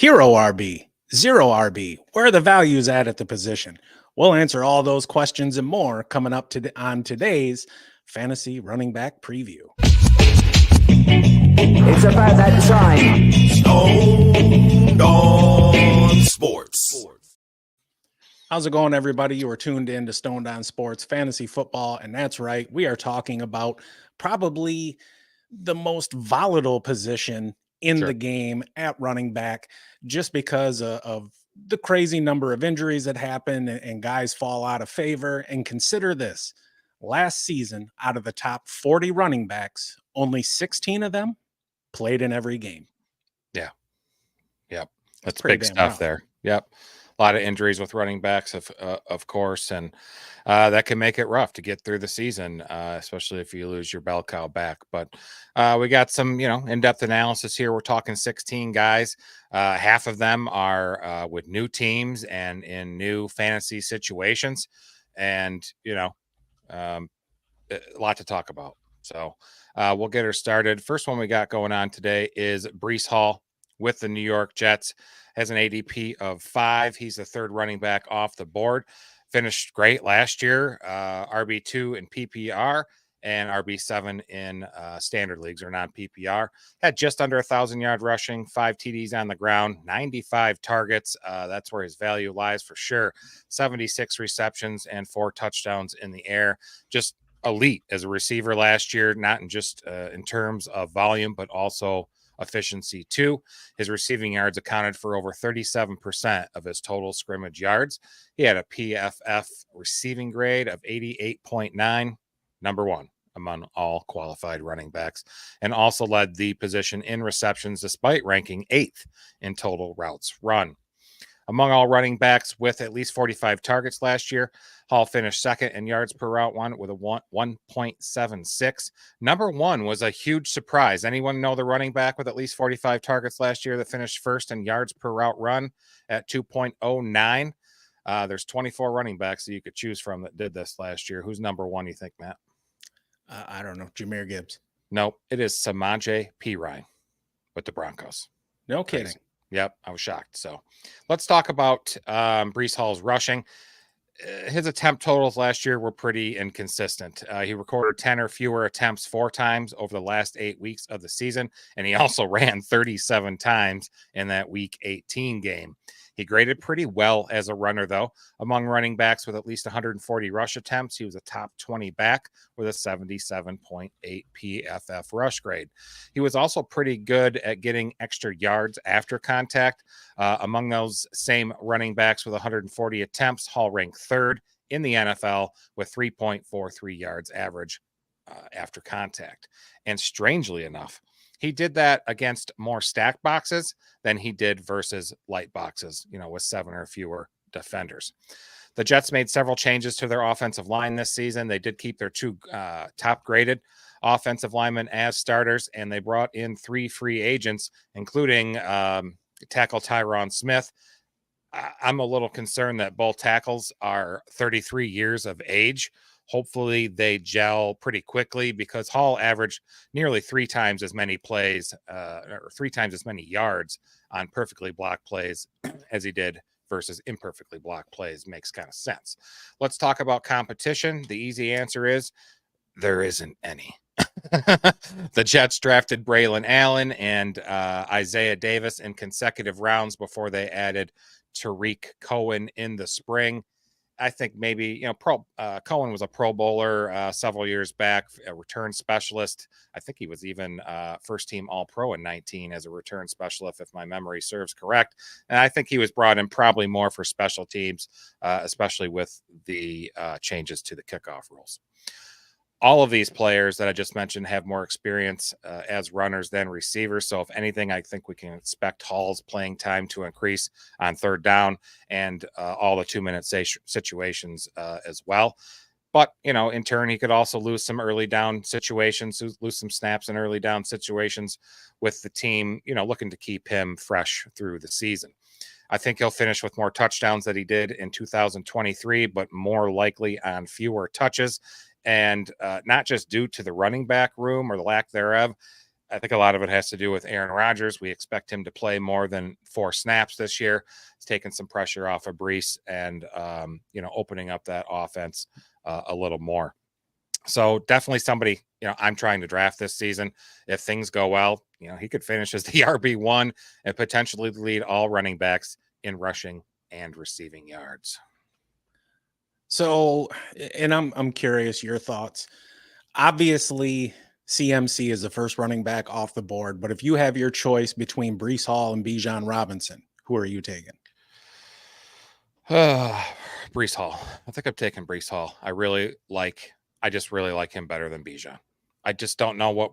Hero RB, zero RB, where are the values at the position? We'll answer all those questions and more coming up on today's Fantasy Running Back Preview. It's about that time. Stoned on Sports. How's it going, everybody? You are tuned in to Stoned on Sports Fantasy Football, and that's right. We are talking about probably the most volatile position in the game at running back, just because of the crazy number of injuries that happen and guys fall out of favor. And consider this: last season, out of the top 40 running backs, only 16 of them played in every game. Yeah. Yep. That's big stuff there. Yep. A lot of injuries with running backs, of course, and that can make it rough to get through the season, especially if you lose your bell cow back. But we got some, in-depth analysis here. We're talking 16 guys. Half of them are with new teams and in new fantasy situations, and a lot to talk about. So we'll get her started. First one we got going on today is Breece Hall with the New York Jets. Has an ADP of 5. He's the third running back off the board. Finished great last year, RB2 in PPR and RB7 in standard leagues or non-PPR. Had just under 1,000-yard rushing, 5 TDs on the ground, 95 targets. That's where his value lies for sure. 76 receptions and 4 touchdowns in the air. Just elite as a receiver last year, not in just in terms of volume, but also efficiency too. His receiving yards accounted for over 37% of his total scrimmage yards. He had a PFF receiving grade of 88.9, number 1 among all qualified running backs, and also led the position in receptions despite ranking 8th in total routes run. Among all running backs with at least 45 targets last year, Hall finished second in yards per route run with a 1.76. Number 1 was a huge surprise. Anyone know the running back with at least 45 targets last year that finished first in yards per route run at 2.09? There's 24 running backs that you could choose from that did this last year. Who's number 1, you think, Matt? I don't know. Jahmyr Gibbs. Nope. It is Samaje Perine with the Broncos. No kidding. Crazy. Yep, I was shocked. So let's talk about Breece Hall's rushing. His attempt totals last year were pretty inconsistent. He recorded 10 or fewer attempts 4 times over the last 8 weeks of the season, and he also ran 37 times in that Week 18 game. He graded pretty well as a runner, though. Among running backs with at least 140 rush attempts, he was a top 20 back with a 77.8 PFF rush grade. He was also pretty good at getting extra yards after contact. Among those same running backs with 140 attempts, Hall ranked 3rd in the NFL with 3.43 yards average after contact. And strangely enough, he did that against more stacked boxes than he did versus light boxes, with 7 or fewer defenders. The Jets made several changes to their offensive line this season. They did keep their 2 top-graded offensive linemen as starters, and they brought in 3 free agents, including tackle Tyron Smith. I'm a little concerned that both tackles are 33 years of age. Hopefully they gel pretty quickly because Hall averaged nearly 3 times as many plays or 3 times as many yards on perfectly blocked plays as he did versus imperfectly blocked plays. Makes kind of sense. Let's talk about competition. The easy answer is there isn't any. The Jets drafted Braylon Allen and Isaiah Davis in consecutive rounds before they added Tariq Cohen in the spring. I think maybe, Cohen was a Pro Bowler several years back, a return specialist. I think he was even first team All-Pro in 19 as a return specialist, if my memory serves correct. And I think he was brought in probably more for special teams, especially with the changes to the kickoff rules. All of these players that I just mentioned have more experience as runners than receivers. So if anything, I think we can expect Hall's playing time to increase on 3rd down and all the 2-minute situations as well. But, in turn, he could also lose some early down situations, lose some snaps in early down situations with the team, looking to keep him fresh through the season. I think he'll finish with more touchdowns than he did in 2023, but more likely on fewer touches. And not just due to the running back room or the lack thereof. I think a lot of it has to do with Aaron Rodgers. We expect him to play more than 4 snaps this year. It's taking some pressure off of Breece and, opening up that offense a little more. So definitely somebody, I'm trying to draft this season. If things go well, he could finish as the RB1 and potentially lead all running backs in rushing and receiving yards. So, and I'm curious your thoughts. Obviously, CMC is the first running back off the board, but if you have your choice between Breece Hall and Bijan Robinson, who are you taking? Breece Hall. I think I'm taking Breece Hall. I just really like him better than Bijan. I just don't know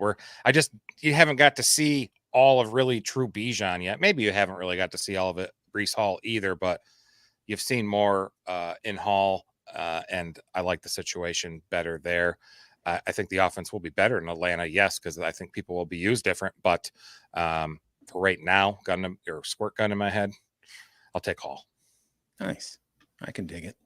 you haven't got to see all of really true Bijan yet. Maybe you haven't really got to see all of it, Breece Hall either, but you've seen more in Hall, and I like the situation better there. I think the offense will be better in Atlanta, yes, because I think people will be used different. But for right now, squirt gun in my head, I'll take Hall. Nice. I can dig it.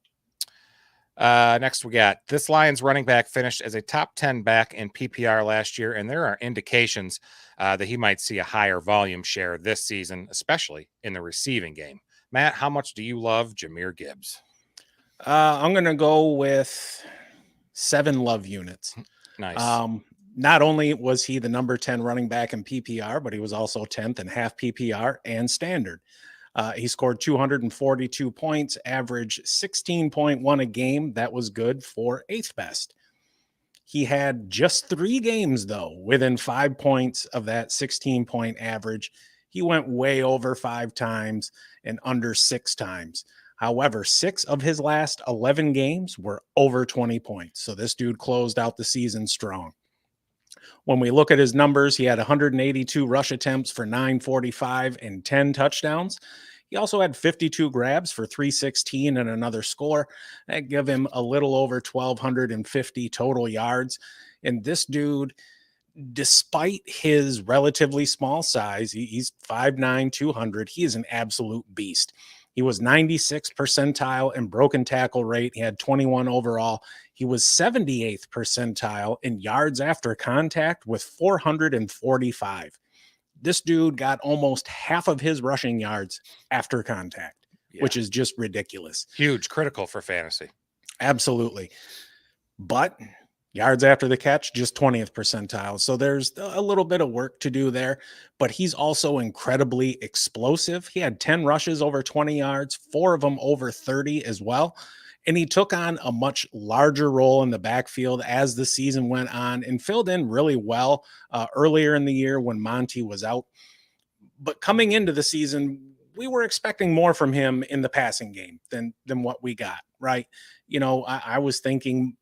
Next, we got this Lions running back finished as a top 10 back in PPR last year, and there are indications that he might see a higher volume share this season, especially in the receiving game. Matt, how much do you love Jahmyr Gibbs? I'm going to go with 7 love units. Nice. Not only was he the number 10 running back in PPR, but he was also 10th in half PPR and standard. He scored 242 points, average 16.1 a game. That was good for 8th best. He had just 3 games, though, within 5 points of that 16-point average. He went way over 5 times and under 6 times. However, 6 of his last 11 games were over 20 points. So this dude closed out the season strong. When we look at his numbers, he had 182 rush attempts for 945 and 10 touchdowns. He also had 52 grabs for 316 and another score. That gave him a little over 1,250 total yards. And this dude, despite his relatively small size, he's 5'9", 200. He is an absolute beast. He was 96th percentile in broken tackle rate. He had 21 overall. He was 78th percentile in yards after contact with 445. This dude got almost half of his rushing yards after contact, which is just ridiculous. Huge, critical for fantasy. Absolutely. But yards after the catch, just 20th percentile. So there's a little bit of work to do there, but he's also incredibly explosive. He had 10 rushes over 20 yards, 4 of them over 30 as well. And he took on a much larger role in the backfield as the season went on and filled in really well earlier in the year when Monty was out. But coming into the season, we were expecting more from him in the passing game than what we got, right? I was thinking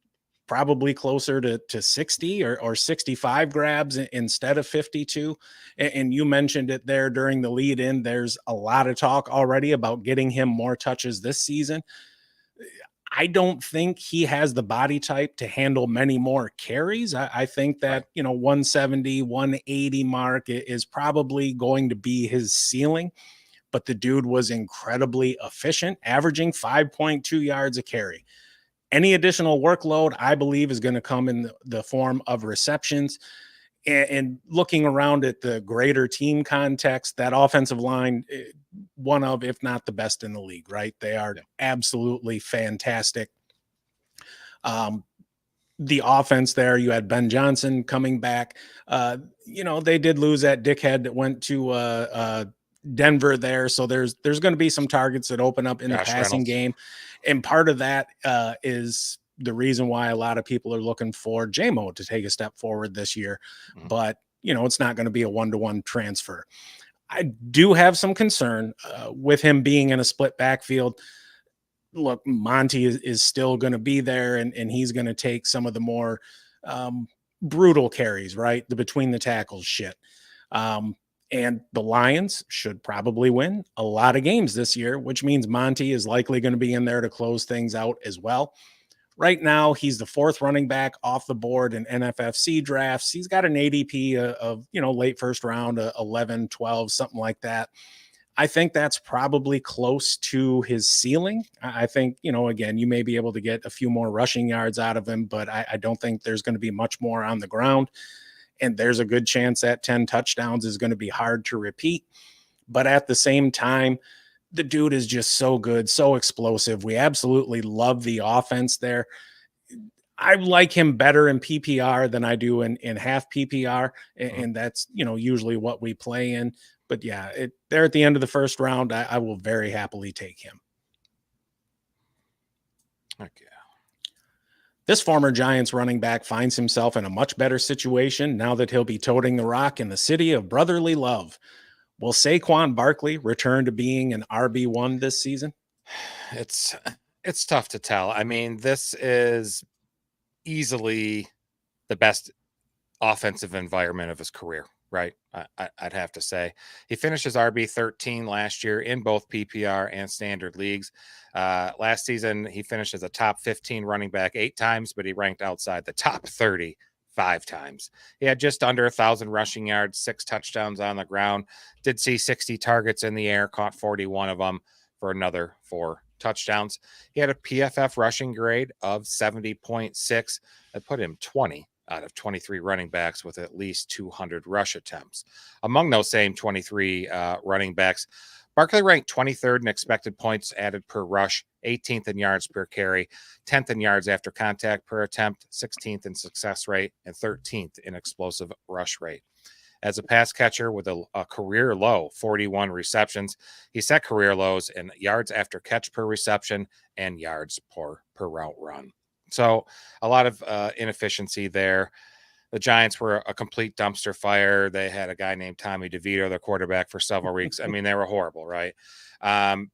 probably closer to 60 or 65 grabs instead of 52. And you mentioned it there during the lead in. There's a lot of talk already about getting him more touches this season. I don't think he has the body type to handle many more carries. I think that, 170, 180 mark is probably going to be his ceiling, but the dude was incredibly efficient, averaging 5.2 yards a carry. Any additional workload, I believe, is going to come in the form of receptions. And looking around at the greater team context, that offensive line, one of, if not the best in the league, right? They are absolutely fantastic. The offense there, you had Ben Johnson coming back. They did lose that dickhead that went to Denver there. So there's going to be some targets that open up in the passing game. And part of that is the reason why a lot of people are looking for JMO to take a step forward this year. But, it's not going to be a one-to-one transfer. I do have some concern with him being in a split backfield. Look, Monty is still going to be there, and he's going to take some of the more brutal carries, right? The between the tackles shit. And the Lions should probably win a lot of games this year, which means Monty is likely going to be in there to close things out as well. Right now, he's the 4th running back off the board in NFFC drafts. He's got an ADP of late first round, 11, 12, something like that. I think that's probably close to his ceiling. I think, again, you may be able to get a few more rushing yards out of him, but I don't think there's going to be much more on the ground. and there's a good chance that 10 touchdowns is going to be hard to repeat. But at the same time, the dude is just so good, so explosive. We absolutely love the offense there. I like him better in PPR than I do in half PPR, and that's, usually what we play in. But yeah, they're at the end of the first round. I will very happily take him. Okay. This former Giants running back finds himself in a much better situation now that he'll be toting the rock in the city of brotherly love. Will Saquon Barkley return to being an RB1 this season? It's tough to tell. I mean, this is easily the best offensive environment of his career, right? I'd have to say. He finished as RB13 last year in both PPR and standard leagues. Last season, he finished as a top 15 running back 8 times, but he ranked outside the top 30 5 times. He had just under 1,000 rushing yards, 6 touchdowns on the ground, did see 60 targets in the air, caught 41 of them for another 4 touchdowns. He had a PFF rushing grade of 70.6. That put him 20 out of 23 running backs with at least 200 rush attempts. Among those same 23 running backs, Barkley ranked 23rd in expected points added per rush, 18th in yards per carry, 10th in yards after contact per attempt, 16th in success rate, and 13th in explosive rush rate. As a pass catcher with a career low 41 receptions, he set career lows in yards after catch per reception and yards per route run. So a lot of inefficiency there. The Giants were a complete dumpster fire. They had a guy named Tommy DeVito, their quarterback, for several weeks. I mean, they were horrible, right?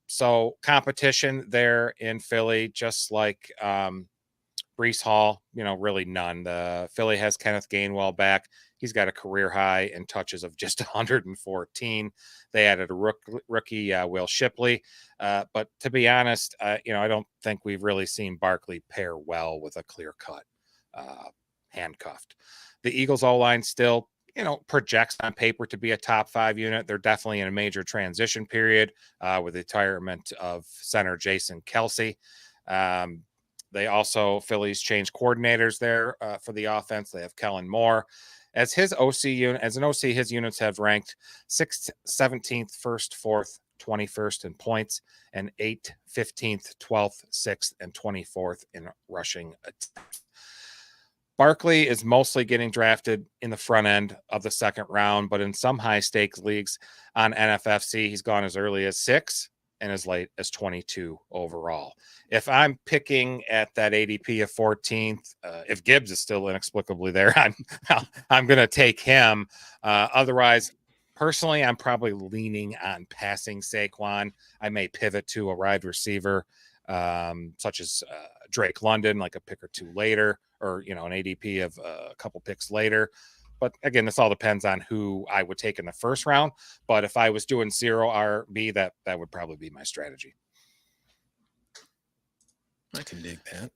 So competition there in Philly, just like Breece Hall, really none. The Philly has Kenneth Gainwell back. He's got a career high in touches of just 114. They added a rookie, Will Shipley. But to be honest, I don't think we've really seen Barkley pair well with a clear-cut handcuffed. The Eagles O-line still, projects on paper to be a top 5 unit. They're definitely in a major transition period with the retirement of center Jason Kelsey. Phillies changed coordinators there for the offense. They have Kellen Moore. As his OC unit, as an OC, his units have ranked 6th, 17th, 1st, 4th, 21st in points, and 8th, 15th, 12th, 6th, and 24th in rushing attempts. Barkley is mostly getting drafted in the front end of the second round, but in some high stakes leagues on NFFC, he's gone as early as 6 and as late as 22 overall. If I'm picking at that ADP of 14th, if Gibbs is still inexplicably there, I'm going to take him. Otherwise, personally, I'm probably leaning on passing Saquon. I may pivot to a wide receiver, such as Drake London, like a pick or 2 later, or an ADP of a couple picks later. But again, this all depends on who I would take in the first round. But if I was doing 0 RB, that would probably be my strategy. I can dig that.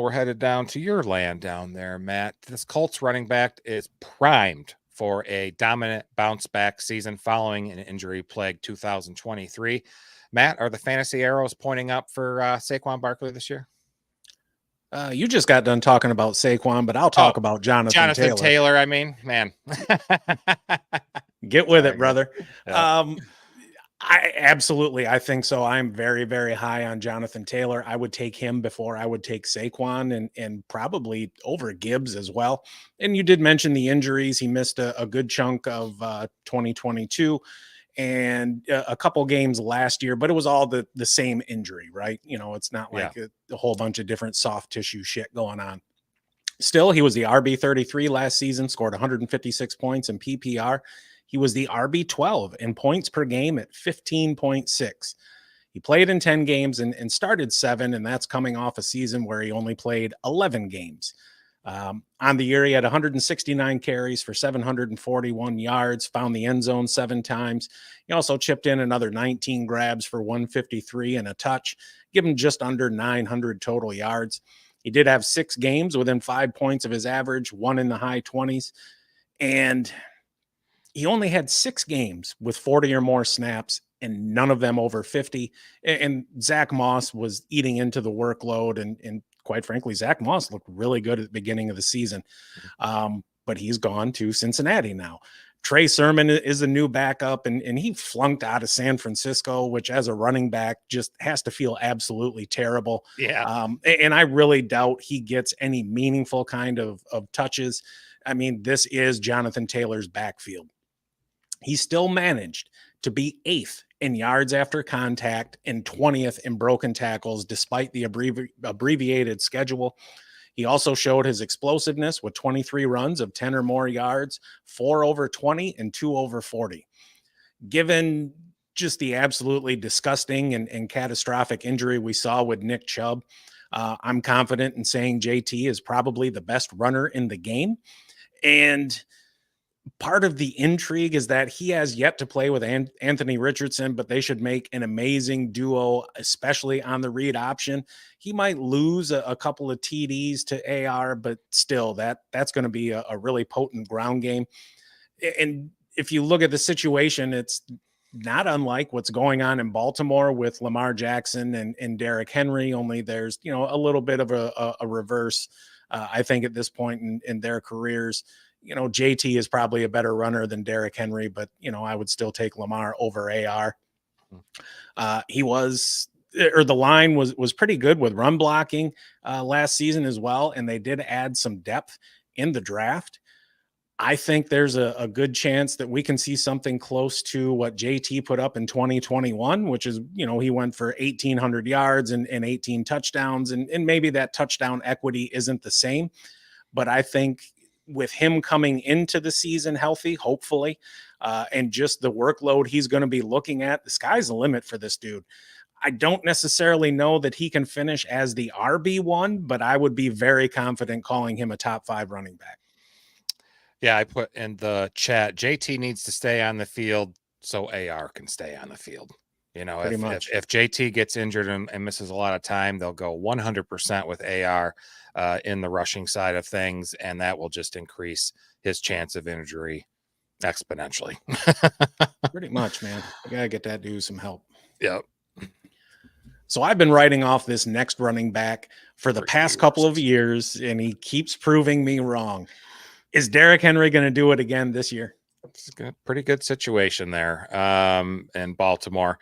We're headed down to your land down there, Matt. This Colts running back is primed for a dominant bounce back season following an injury-plagued 2023. Matt, are the fantasy arrows pointing up for Saquon Barkley this year? You just got done talking about Saquon, but I'll talk about Jonathan Taylor. I mean, man. Get with it, brother. Yeah. I think so. I'm very, very high on Jonathan Taylor. I would take him before I would take Saquon and probably over Gibbs as well. And you did mention the injuries. He missed a good chunk of 2022 and a couple games last year, but it was all the same injury, right? It's not like a whole bunch of different soft tissue shit going on. Still, he was the RB33 last season, scored 156 points in PPR. He was the RB12 in points per game at 15.6. He played in 10 games and started 7, and that's coming off a season where he only played 11 games. On the year, he had 169 carries for 741 yards, found the end zone 7 times. He also chipped in another 19 grabs for 153 and a touch, give him just under 900 total yards. He did have 6 games within 5 points of his average, 1 in the high 20s, and he only had 6 games with 40 or more snaps, and none of them over 50. And Zack Moss was eating into the workload, and quite frankly, Zack Moss looked really good at the beginning of the season. but he's gone to Cincinnati now. Trey Sermon is a new backup, and he flunked out of San Francisco, which as a running back just has to feel absolutely terrible. Yeah. And I really doubt he gets any meaningful kind of touches. I mean, this is Jonathan Taylor's backfield. He still managed to be 8th in yards after contact and 20th in broken tackles, despite the abbreviated schedule. He also showed his explosiveness with 23 runs of 10 or more yards, 4 over 20 and 2 over 40. Given just the absolutely disgusting and catastrophic injury we saw with Nick Chubb, I'm confident in saying JT is probably the best runner in the game. And part of the intrigue is that he has yet to play with Anthony Richardson, but they should make an amazing duo, especially on the read option. He might lose a couple of TDs to AR, but still that's going to be a really potent ground game. And if you look at the situation, it's not unlike what's going on in Baltimore with Lamar Jackson and Derrick Henry, only there's, a little bit of a reverse, I think, at this point in their careers. JT is probably a better runner than Derrick Henry, but, I would still take Lamar over AR. The line was pretty good with run blocking last season as well. And they did add some depth in the draft. I think there's a good chance that we can see something close to what JT put up in 2021, which is, he went for 1,800 yards and 18 touchdowns. And maybe that touchdown equity isn't the same, but I think with him coming into the season healthy, hopefully, and just the workload he's going to be looking at, the sky's the limit for this dude. I don't necessarily know that he can finish as the RB1, but I would be very confident calling him a top 5 running back. Yeah, I put in the chat, JT needs to stay on the field so AR can stay on the field. If JT gets injured and misses a lot of time, they'll go 100% with AR in the rushing side of things, and that will just increase his chance of injury exponentially. Pretty much, man. You got to get that dude some help. Yep. So I've been writing off this next running back for the past couple of years, and he keeps proving me wrong. Is Derrick Henry going to do it again this year? It's a pretty good situation there in Baltimore.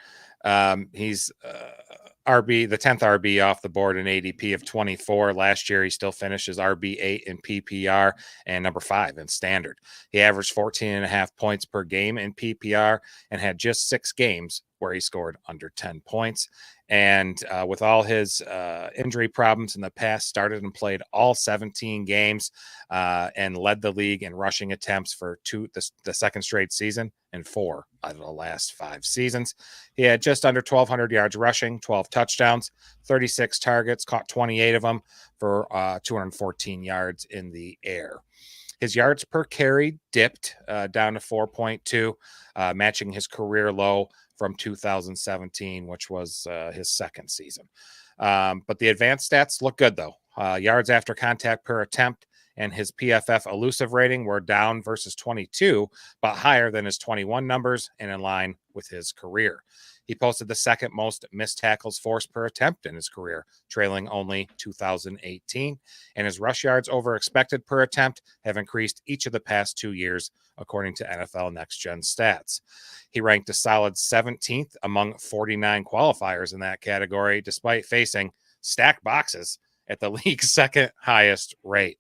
He's the 10th RB off the board, an ADP of 24. Last year, he still finishes RB8 in PPR and number 5 in standard. He averaged 14.5 points per game in PPR and had just 6 games where he scored under 10 points. And with all his injury problems in the past, started and played all 17 games and led the league in rushing attempts for the second straight season and 4 out of the last 5 seasons. He had just under 1,200 yards rushing, 12 touchdowns, 36 targets, caught 28 of them for 214 yards in the air. His yards per carry dipped down to 4.2, matching his career low from 2017, which was his second season. But the advanced stats look good, though. Yards after contact per attempt and his PFF elusive rating were down versus 22, but higher than his 21 numbers and in line with his career. He posted the second most missed tackles forced per attempt in his career, trailing only 2018. And his rush yards over expected per attempt have increased each of the past 2 years, according to NFL Next Gen Stats. He ranked a solid 17th among 49 qualifiers in that category, despite facing stacked boxes at the league's second highest rate.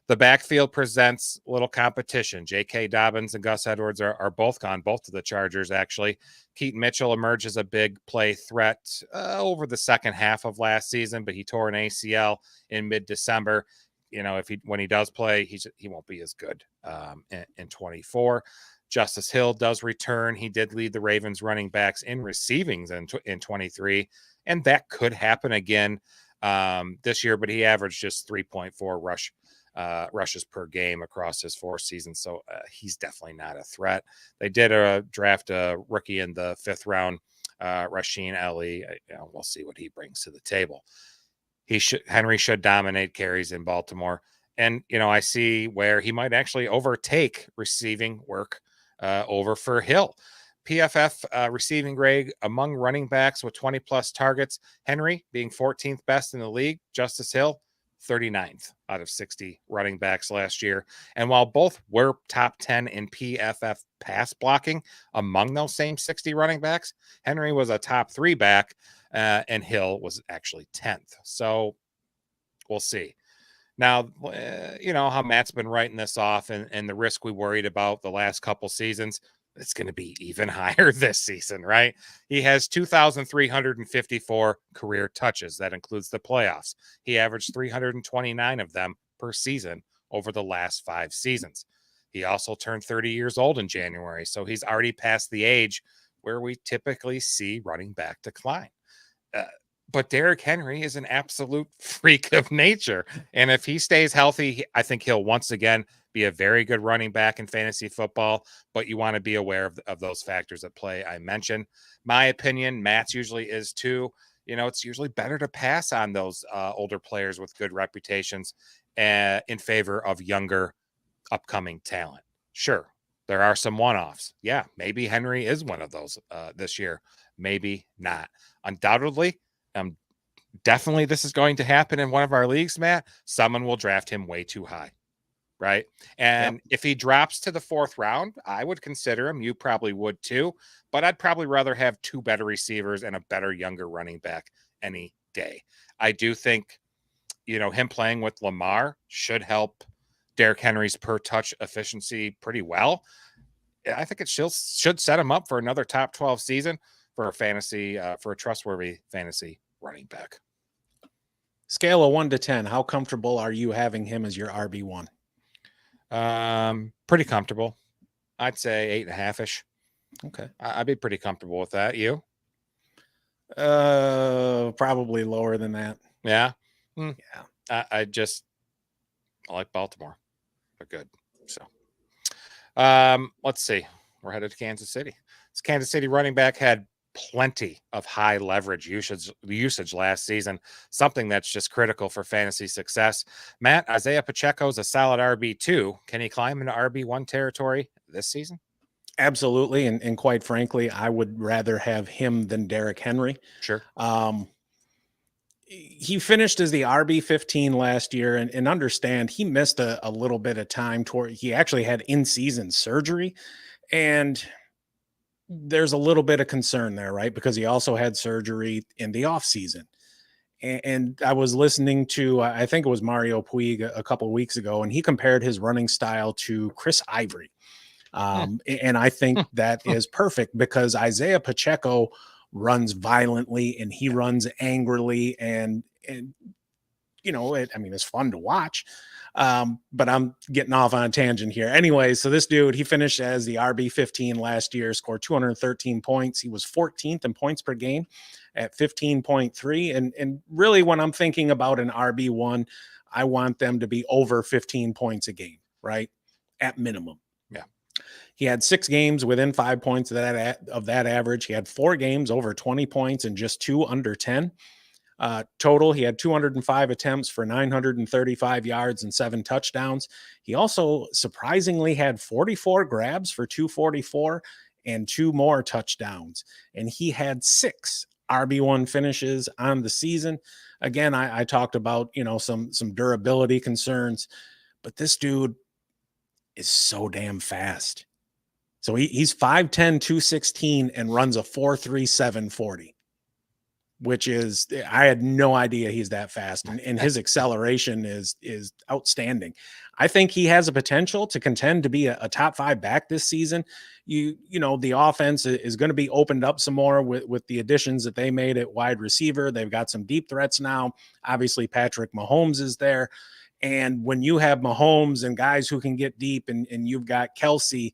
The backfield presents little competition. J.K. Dobbins and Gus Edwards are both gone, both to the Chargers, actually. Keaton Mitchell emerged as a big play threat over the second half of last season, but he tore an ACL in mid-December. When he does play, he won't be as good in 24. Justice Hill does return. He did lead the Ravens running backs in receivings in 23, and that could happen again this year, but he averaged just 3.4 rushes per game across his 4 seasons. So he's definitely not a threat. They did draft a rookie in the 5th round, Rasheen Ali. We'll see what he brings to the table. Henry should dominate carries in Baltimore. And, I see where he might actually overtake receiving work over for Hill. PFF receiving grade among running backs with 20 plus targets. Henry being 14th best in the league. Justice Hill 39th out of 60 running backs last year. And while both were top 10 in PFF pass blocking among those same 60 running backs, Henry was a top 3 back, and Hill was actually 10th. So we'll see. Now, you know how Matt's been writing this off, and the risk we worried about the last couple seasons, it's going to be even higher this season, right? He has 2,354 career touches. That includes the playoffs. He averaged 329 of them per season over the last 5 seasons. He also turned 30 years old in January, so he's already past the age where we typically see running back decline. But Derrick Henry is an absolute freak of nature. And if he stays healthy, I think he'll once again be a very good running back in fantasy football. But you want to be aware of those factors at play I mentioned. My opinion, Matt's usually is too. You know, it's usually better to pass on those older players with good reputations in favor of younger upcoming talent. Sure, there are some one-offs. Yeah, maybe Henry is one of those this year. Maybe not. Undoubtedly, definitely this is going to happen in one of our leagues, Matt. Someone will draft him way too high, right? And if he drops to the 4th round, I would consider him. You probably would too, but I'd probably rather have 2 better receivers and a better younger running back any day. I do think, you know, him playing with Lamar should help Derrick Henry's per touch efficiency pretty well. I think it should set him up for another top 12 season for a fantasy, for a trustworthy fantasy running back. Scale of 1 to 10, how comfortable are you having him as your RB1? Pretty comfortable. I'd say 8.5-ish. Okay. I'd be pretty comfortable with that. You? Probably lower than that. Yeah. Yeah. I like Baltimore. They're good. So, let's see. We're headed to Kansas City. This Kansas City running back had plenty of high leverage usage last season, something that's just critical for fantasy success. Matt, Isiah Pacheco is a solid RB2. Can he climb into RB1 territory this season? Absolutely. And quite frankly, I would rather have him than Derrick Henry. Sure. He finished as the RB15 last year, and understand he missed a little bit of time he actually had in-season surgery, and there's a little bit of concern there, right? Because he also had surgery in the off season. And I was listening to, I think it was Mario Puig a couple of weeks ago, and he compared his running style to Chris Ivory. And I think that is perfect because Isiah Pacheco runs violently and he runs angrily, and you know, it's fun to watch. But I'm getting off on a tangent here. Anyway, so this dude, he finished as the RB15 last year, scored 213 points. He was 14th in points per game at 15.3. And really, when I'm thinking about an RB1, I want them to be over 15 points a game, right? At minimum. Yeah. He had 6 games within 5 points of that average. He had 4 games over 20 points and just 2 under 10. Total, he had 205 attempts for 935 yards and 7 touchdowns. He also surprisingly had 44 grabs for 244 and 2 more touchdowns. And he had 6 RB1 finishes on the season. Again, I talked about, you know, some durability concerns, but this dude is so damn fast. So he's 5'10", 216 and runs a 4.37 40. Which is, I had no idea he's that fast, and his acceleration is outstanding. I think he has a potential to contend to be a top 5 back this season. You know, the offense is going to be opened up some more with the additions that they made at wide receiver. They've got some deep threats now. Obviously, Patrick Mahomes is there. And when you have Mahomes and guys who can get deep, and you've got Kelsey,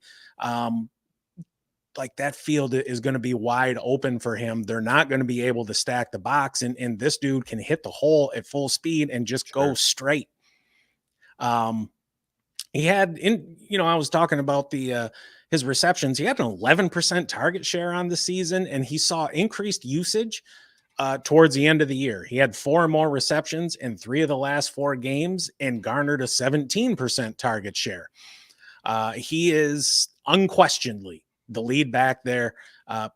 like that field is going to be wide open for him. They're not going to be able to stack the box, and this dude can hit the hole at full speed and just go straight. He had I was talking about his receptions. He had an 11% target share on the season, and he saw increased usage towards the end of the year. He had 4 more receptions in 3 of the last 4 games and garnered a 17% target share. He is unquestionably the lead back there,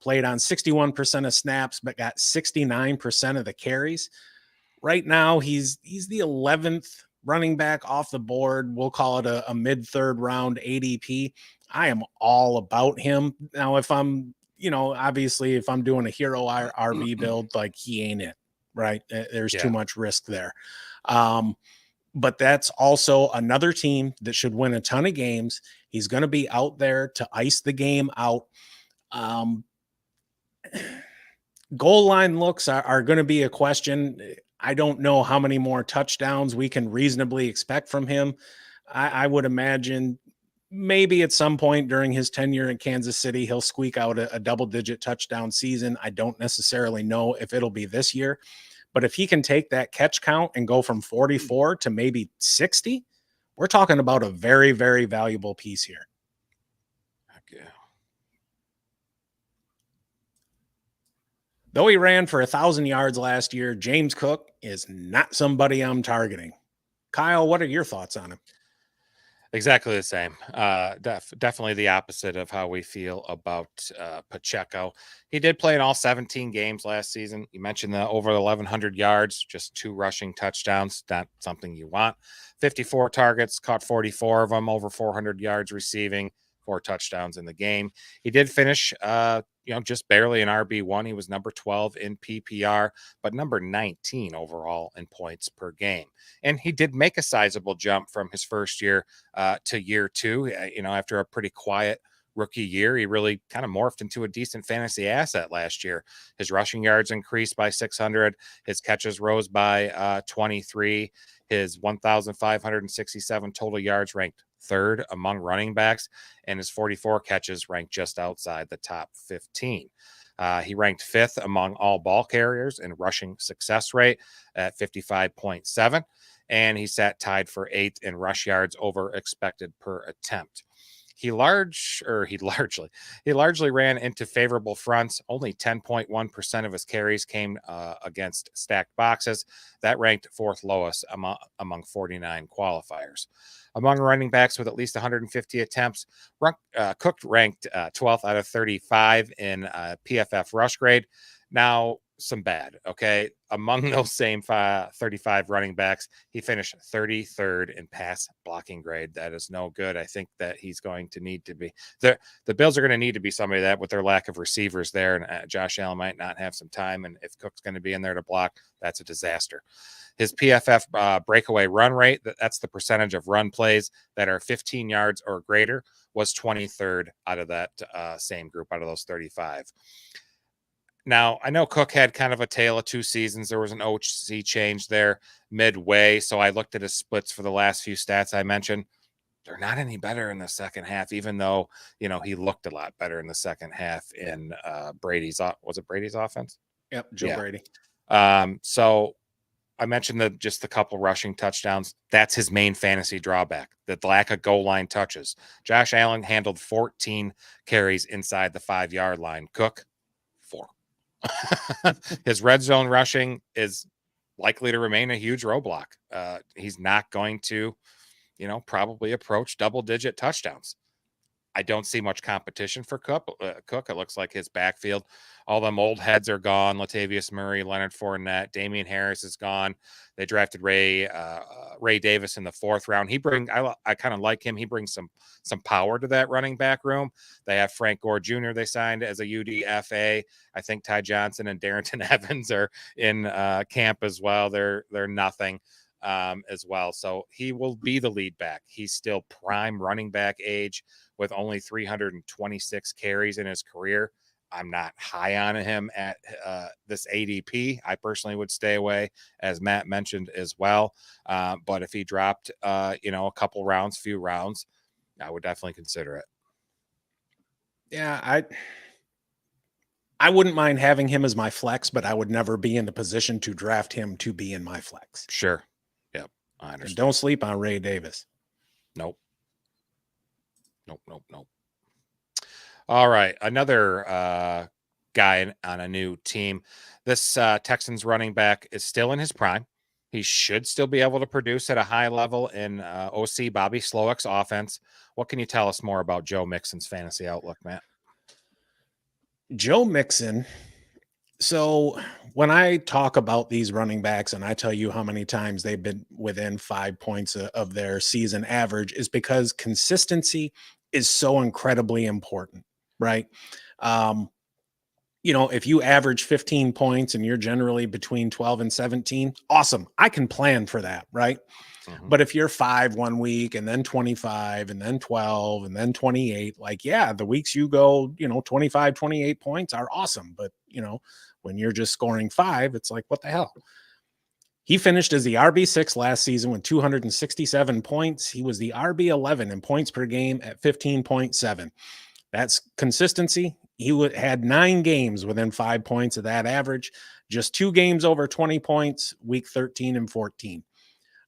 played on 61% of snaps, but got 69% of the carries. Right now, he's the 11th running back off the board. We'll call it a mid-third round ADP. I am all about him. Now, if I'm, obviously, if I'm doing a hero RB build, like he ain't it, right? There's too much risk there. But that's also another team that should win a ton of games. He's going to be out there to ice the game out. Goal line looks are going to be a question. I don't know how many more touchdowns we can reasonably expect from him. I would imagine maybe at some point during his tenure in Kansas City, he'll squeak out a double-digit touchdown season. I don't necessarily know if it'll be this year. But if he can take that catch count and go from 44 to maybe 60, we're talking about a very, very valuable piece here. Okay. Though he ran for 1,000 yards last year, James Cook is not somebody I'm targeting. Kyle, what are your thoughts on him? Exactly the same. Definitely the opposite of how we feel about Pacheco. He did play in all 17 games last season. You mentioned the over 1,100 yards, just 2 rushing touchdowns. Not something you want. 54 targets, caught 44 of them, over 400 yards receiving, 4 touchdowns in the game. He did finish, just barely an RB1. He was number 12 in PPR, but number 19 overall in points per game. And he did make a sizable jump from his first year to year 2. After a pretty quiet rookie year, he really kind of morphed into a decent fantasy asset last year. His rushing yards increased by 600. His catches rose by 23. His 1,567 total yards ranked 3rd among running backs, and his 44 catches ranked just outside the top 15. He ranked 5th among all ball carriers in rushing success rate at 55.7, and he sat tied for 8th in rush yards over expected per attempt. He largely ran into favorable fronts. Only 10.1% of his carries came against stacked boxes. That ranked 4th lowest among 49 qualifiers. Among running backs with at least 150 attempts, Cook ranked 12th out of 35 in PFF rush grade. Now, some bad, okay? Among those same 35 running backs, he finished 33rd in pass blocking grade. That is no good. I think that he's going to need to be the Bills are going to need to be somebody that, with their lack of receivers there, and Josh Allen might not have some time, and if Cook's going to be in there to block, that's a disaster. His PFF breakaway run rate, that's the percentage of run plays that are 15 yards or greater, was 23rd out of that same group, out of those 35. Now, I know Cook had kind of a tale of 2 seasons. There was an OC change there midway, so I looked at his splits for the last few stats I mentioned. They're not any better in the second half, even though, he looked a lot better in the second half in Brady's offense? Yep, Joe Brady. So I mentioned just the couple rushing touchdowns. That's his main fantasy drawback, the lack of goal line touches. Josh Allen handled 14 carries inside the 5-yard line. Cook, 4. His red zone rushing is likely to remain a huge roadblock. He's not going to, probably approach double-digit touchdowns. I don't see much competition for Cook. It looks like his backfield, all them old heads are gone. Latavius Murray, Leonard Fournette, Damian Harris is gone. They drafted Ray Davis in the 4th round. I kind of like him. He brings some power to that running back room. They have Frank Gore Jr. they signed as a UDFA. I think Ty Johnson and Darrington Evans are in camp as well. They're nothing as well. So he will be the lead back. He's still prime running back age with only 326 carries in his career. I'm not high on him at this ADP. I personally would stay away, as Matt mentioned as well. But if he dropped, a few rounds, I would definitely consider it. Yeah, I wouldn't mind having him as my flex, but I would never be in the position to draft him to be in my flex. Sure. Yep. I understand. And don't sleep on Ray Davis. Nope. All right. Another guy on a new team. This Texans running back is still in his prime. He should still be able to produce at a high level in OC Bobby Slowick's offense. What can you tell us more about Joe Mixon's fantasy outlook, Matt? Joe Mixon So when I talk about these running backs and I tell you how many times they've been within 5 points of their season average, is because consistency is so incredibly important, right? Um, if you average 15 points and you're generally between 12 and 17, awesome. I can plan for that, right? Mhm. But if you're 5 1 week and then 25 and then 12 and then 28, like, yeah, the weeks you go, 25, 28 points are awesome. But, when you're just scoring five, it's like, what the hell? He finished as the RB6 last season with 267 points. He was the RB11 in points per game at 15.7. That's consistency. He had 9 games within 5 points of that average, just 2 games over 20 points, week 13 and 14.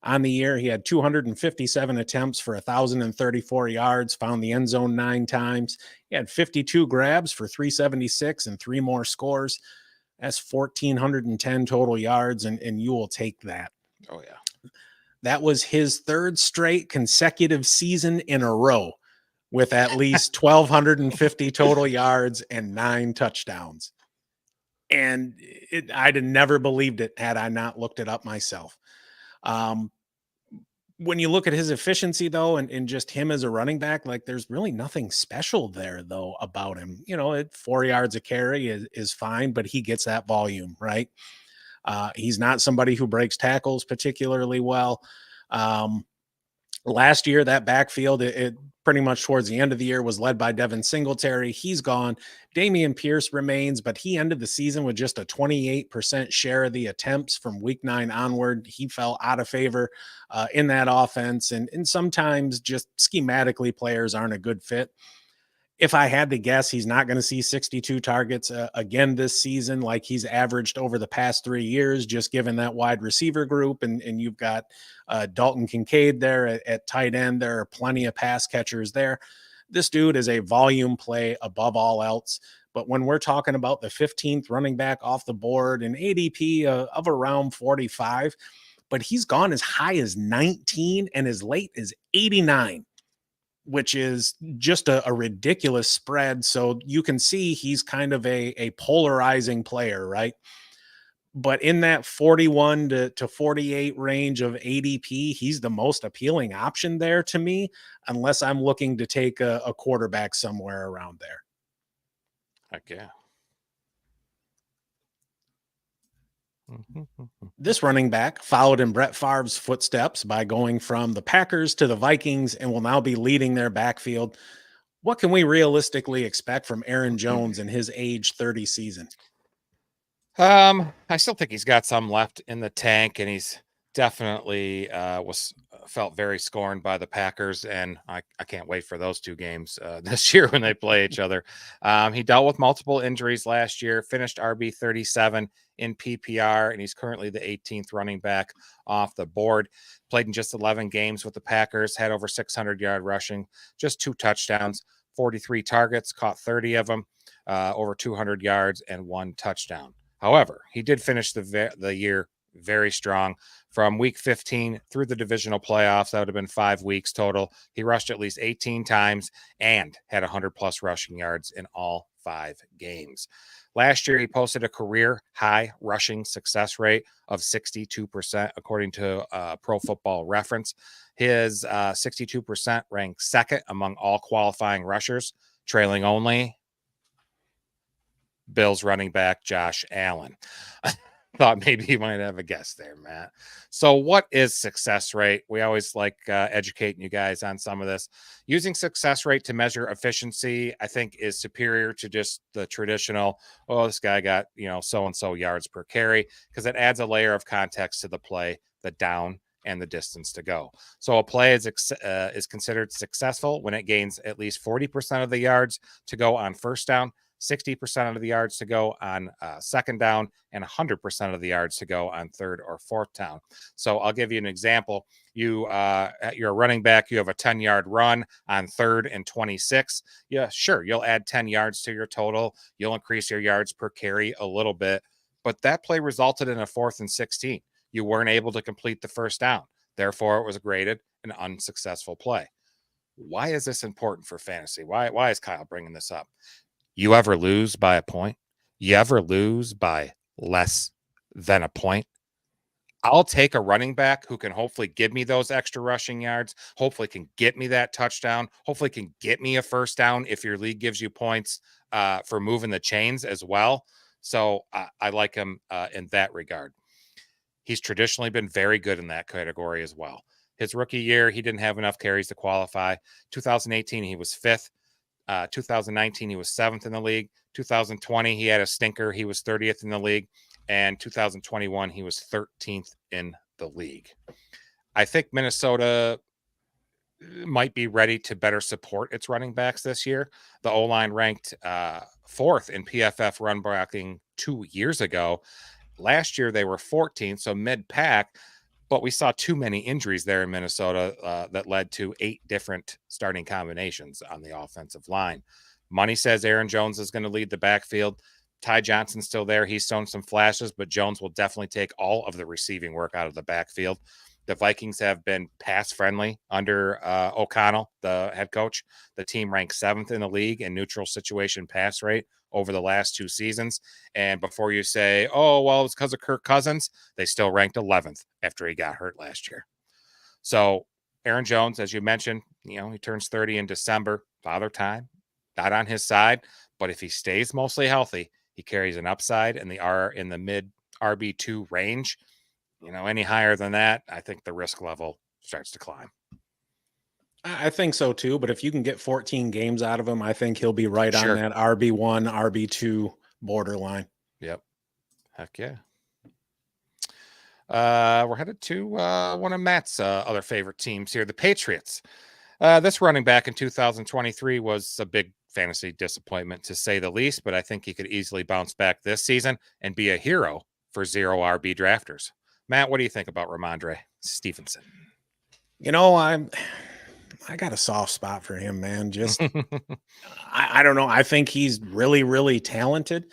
On the year, he had 257 attempts for 1,034 yards, found the end zone 9 times. He had 52 grabs for 376 and 3 more scores. That's 1,410 total yards, and you will take that. Oh, yeah. That was his 3rd straight consecutive season in a row with at least 1,250 total yards and 9 touchdowns. And I'd have never believed it had I not looked it up myself. When you look at his efficiency, though, and just him as a running back, like, there's really nothing special there, though, about him. At 4 yards a carry is fine, but he gets that volume, right? He's not somebody who breaks tackles particularly well. Last year, that backfield, it pretty much towards the end of the year was led by Devin Singletary. He's gone. Dameon Pierce remains, but he ended the season with just a 28% share of the attempts from week 9 onward. He fell out of favor in that offense. And sometimes just schematically players aren't a good fit. If I had to guess, he's not going to see 62 targets again this season like he's averaged over the past 3 years, just given that wide receiver group. And you've got Dalton Kincaid there at tight end. There are plenty of pass catchers there. This dude is a volume play above all else. But when we're talking about the 15th running back off the board, an ADP of around 45, but he's gone as high as 19 and as late as 89, which is just a ridiculous spread. So you can see he's kind of a polarizing player, right? But in that 41 to 48 range of ADP, he's the most appealing option there to me, unless I'm looking to take a quarterback somewhere around there. Heck yeah. This running back followed in Brett Favre's footsteps by going from the Packers to the Vikings and will now be leading their backfield. What can we realistically expect from Aaron Jones in his age 30 season? I still think he's got some left in the tank, and he's definitely felt very scorned by the Packers, and I can't wait for those 2 games this year when they play each other. He dealt with multiple injuries last year, finished RB 37 in PPR, and he's currently the 18th running back off the board. Played in just 11 games with the Packers, had over 600-yard rushing, just 2 touchdowns, 43 targets, caught 30 of them, over 200 yards, and 1 touchdown. However, he did finish the year very strong. From week 15 through the divisional playoffs, that would have been 5 weeks total. He rushed at least 18 times and had 100-plus rushing yards in all 5 games. Last year, he posted a career high rushing success rate of 62%, according to Pro Football Reference. His 62% ranked 2nd among all qualifying rushers, trailing only Bills running back Josh Allen. Thought maybe you might have a guess there, Matt. So what is success rate? We always like educating you guys on some of this. Using success rate to measure efficiency, I think, is superior to just the traditional, oh, this guy got, so-and-so yards per carry, because it adds a layer of context to the play, the down, and the distance to go. So a play is considered successful when it gains at least 40% of the yards to go on first down, 60% of the yards to go on second down, and 100% of the yards to go on third or fourth down. So I'll give you an example. You're a running back. You have a 10-yard run on 3rd and 26. Yeah, sure. You'll add 10 yards to your total. You'll increase your yards per carry a little bit. But that play resulted in a 4th and 16. You weren't able to complete the first down. Therefore, it was graded an unsuccessful play. Why is this important for fantasy? Why is Kyle bringing this up? You ever lose by a point? you ever lose by less than a point, I'll take a running back who can hopefully give me those extra rushing yards, hopefully can get me that touchdown, hopefully can get me a first down if your league gives you points for moving the chains as well. So I like him in that regard. He's traditionally been very good in that category as well. His rookie year, he didn't have enough carries to qualify. 2018, he was fifth. 2019, he was seventh in the league. 2020, he had a stinker. He was 30th in the league. And 2021, he was 13th in the league. I think Minnesota might be ready to better support its running backs this year. The O-line ranked fourth in PFF run blocking 2 years ago. Last year, they were 14th, so mid-pack. But we saw too many injuries there in Minnesota that led to 8 different starting combinations on the offensive line. Money says Aaron Jones is going to lead the backfield. Ty Johnson's still there. He's shown some flashes, but Jones will definitely take all of the receiving work out of the backfield. The Vikings have been pass-friendly under O'Connell, the head coach. The team ranks 7th in the league in neutral situation pass rate over the last 2 seasons. And before you say, oh, well, it's because of Kirk Cousins, they still ranked 11th after he got hurt last year. So Aaron Jones, as you mentioned, he turns 30 in December. Father time, not on his side. But if he stays mostly healthy, he carries an upside in the mid RB2 range. Any higher than that, I think the risk level starts to climb. I think so too, but if you can get 14 games out of him, I think he'll be right on that RB1, RB2 borderline. Yep. Heck yeah. We're headed to one of Matt's other favorite teams here, the Patriots. This running back in 2023 was a big fantasy disappointment, to say the least, but I think he could easily bounce back this season and be a hero for 0 RB drafters. Matt, what do you think about Rhamondre Stevenson? I got a soft spot for him, man. Just I don't know. I think he's really, really talented.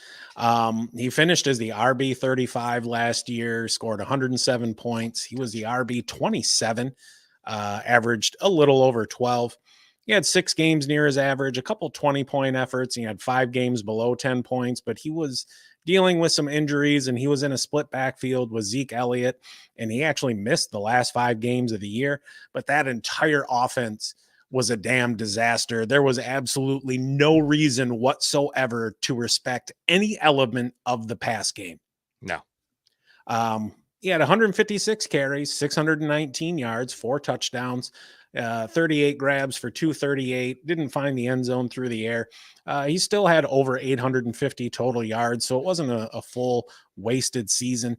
He finished as the RB 35 last year, scored 107 points. He was the RB 27, averaged a little over 12. He had 6 games near his average, a couple 20-point efforts. He had 5 games below 10 points, but he was dealing with some injuries, and he was in a split backfield with Zeke Elliott, and he actually missed the last 5 games of the year. But that entire offense was a damn disaster. There was absolutely no reason whatsoever to respect any element of the pass game. No. He had 156 carries, 619 yards, 4 touchdowns, 38 grabs for 238. Didn't find the end zone through the air. He still had over 850 total yards, so it wasn't a full wasted season.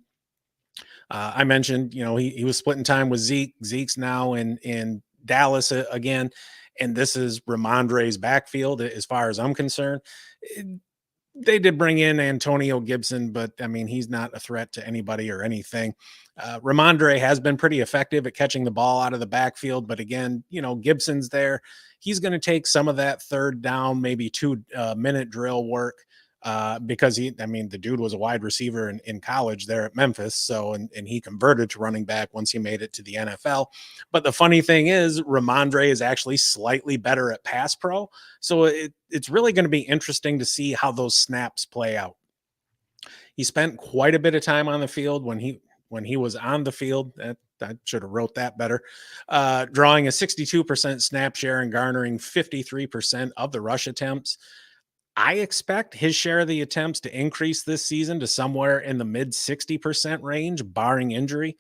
I mentioned, he was splitting time with Zeke. Zeke's now in Dallas again, and this is Rhamondre's backfield as far as I'm concerned. They did bring in Antonio Gibson, but I mean, he's not a threat to anybody or anything. Rhamondre has been pretty effective at catching the ball out of the backfield, but again, Gibson's there. He's going to take some of that third down, maybe 2-minute drill work because the dude was a wide receiver in college there at Memphis. So, and he converted to running back once he made it to the NFL. But the funny thing is Rhamondre is actually slightly better at pass pro. So it's really going to be interesting to see how those snaps play out. He spent quite a bit of time on the field when he was on the field. I should have wrote that better. Drawing a 62% snap share and garnering 53% of the rush attempts. I expect his share of the attempts to increase this season to somewhere in the mid 60% range, barring injury.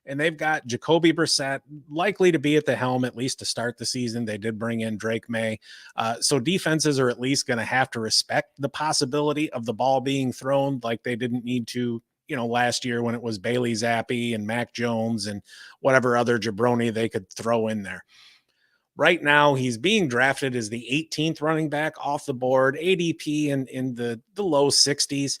And they've got Jacoby Brissett likely to be at the helm, at least to start the season. They did bring in Drake May. So defenses are at least going to have to respect the possibility of the ball being thrown like they didn't need to, last year when it was Bailey Zappi and Mac Jones and whatever other jabroni they could throw in there. Right now, he's being drafted as the 18th running back off the board, ADP in the low 60s.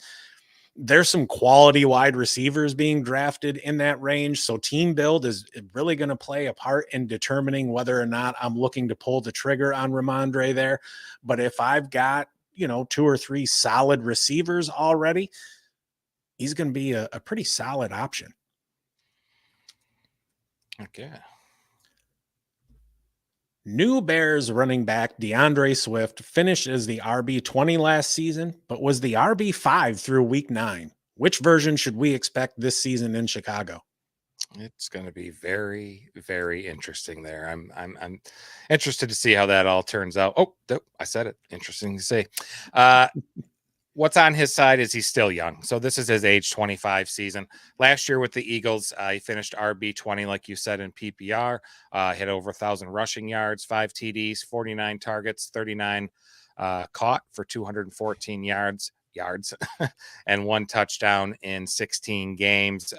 There's some quality wide receivers being drafted in that range. So team build is really going to play a part in determining whether or not I'm looking to pull the trigger on Rhamondre there. But if I've got, 2 or 3 solid receivers already, he's going to be a pretty solid option. Okay. New Bears running back DeAndre Swift finished as the RB20 last season, but was the RB5 through week 9. Which version should we expect this season in Chicago? It's going to be very, very interesting there. I'm interested to see how that all turns out. Oh, I said it. Interesting to see. What's on his side is he's still young. So this is his age 25 season. Last year with the Eagles, he finished RB20, like you said, in PPR, hit over 1,000 rushing yards, 5 TDs, 49 targets, 39 caught for 214 yards and 1 touchdown in 16 games.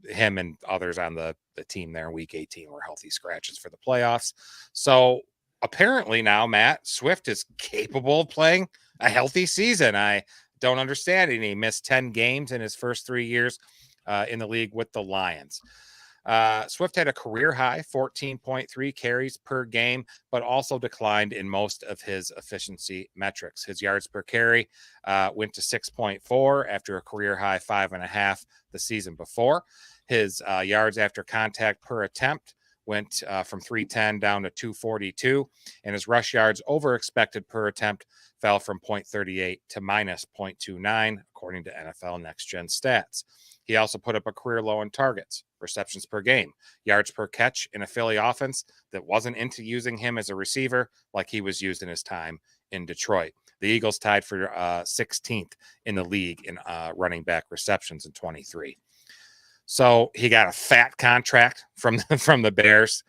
Him and others on the team there in week 18 were healthy scratches for the playoffs. So apparently now, Matt, Swift is capable of playing a healthy season. I don't understand it. And he missed 10 games in his first 3 years in the league with the Lions. Swift had a career high 14.3 carries per game, but also declined in most of his efficiency metrics. His yards per carry went to 6.4 after a career high 5.5 the season before. His yards after contact per attempt went from 310 down to 242, and his rush yards over expected per attempt fell from 0.38 to minus 0.29, according to NFL Next Gen Stats. He also put up a career low in targets, receptions per game, yards per catch in a Philly offense that wasn't into using him as a receiver like he was used in his time in Detroit. The Eagles tied for 16th in the league in running back receptions in 23. So he got a fat contract from the Bears,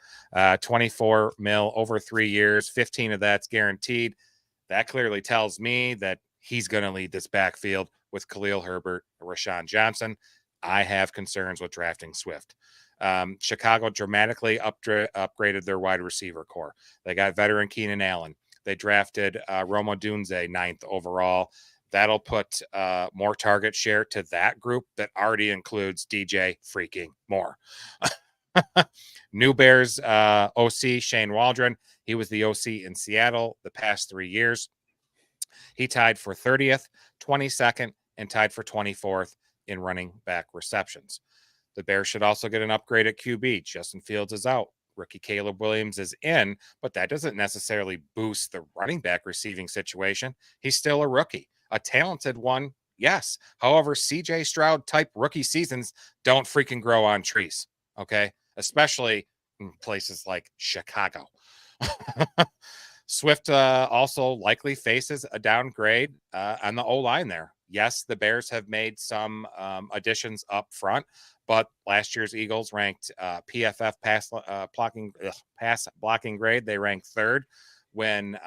24 mil over 3 years, 15 of that's guaranteed. That clearly tells me that he's going to lead this backfield with Khalil Herbert, Rashawn Johnson. I have concerns with drafting Swift. Chicago dramatically upgraded their wide receiver core. They got veteran Keenan Allen. They drafted Roma Dunze 9th overall. That'll put more target share to that group that already includes DJ freaking Moore. New Bears OC Shane Waldron. He was the OC in Seattle the past 3 years. He tied for 30th, 22nd, and tied for 24th in running back receptions. The Bears should also get an upgrade at QB. Justin Fields is out. Rookie Caleb Williams is in, but that doesn't necessarily boost the running back receiving situation. He's still a rookie, a talented one, yes. However, CJ Stroud type rookie seasons don't freaking grow on trees, okay? Especially in places like Chicago. Swift also likely faces a downgrade on the O-line there. Yes, the Bears have made some additions up front, but last year's Eagles ranked PFF pass blocking grade. They ranked 3rd when